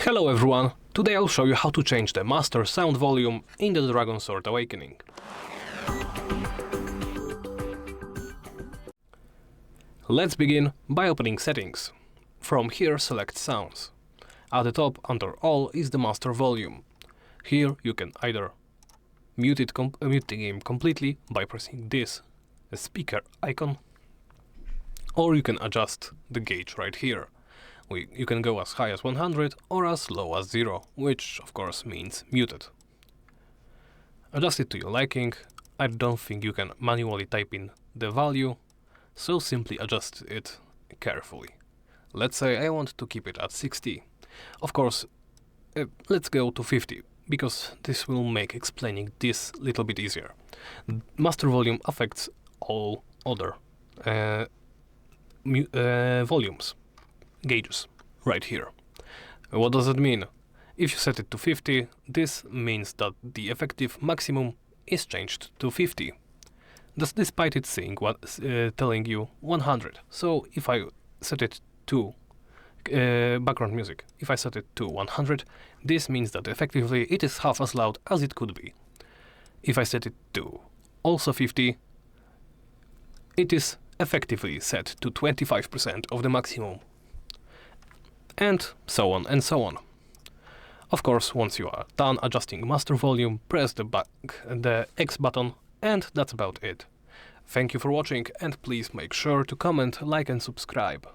Hello everyone, today I'll show you how to change the master sound volume in the DragonSword Awakening. Let's begin by opening settings. From here select sounds. At the top under all is the master volume. Here you can either mute the game completely by pressing this speaker icon, or you can adjust the gauge right here. You can go as high as 100 or as low as 0, which of course means muted. Adjust it to your liking. I don't think you can manually type in the value, so simply adjust it carefully. Let's say I want to keep it at 60. Of course, let's go to 50, because this will make explaining this a little bit easier. Master volume affects all other volumes. Gauges right here. What does it mean? If you set it to 50, this means that the effective maximum is changed to 50. That's despite it saying telling you 100. So if I set it to background music, if I set it to 100, this means that effectively it is half as loud as it could be. If I set it to also 50, it is effectively set to 25% of the maximum. And so on and so on. Of course, once you are done adjusting master volume, press the X button, and that's about it. Thank you for watching, and please make sure to comment, like and subscribe.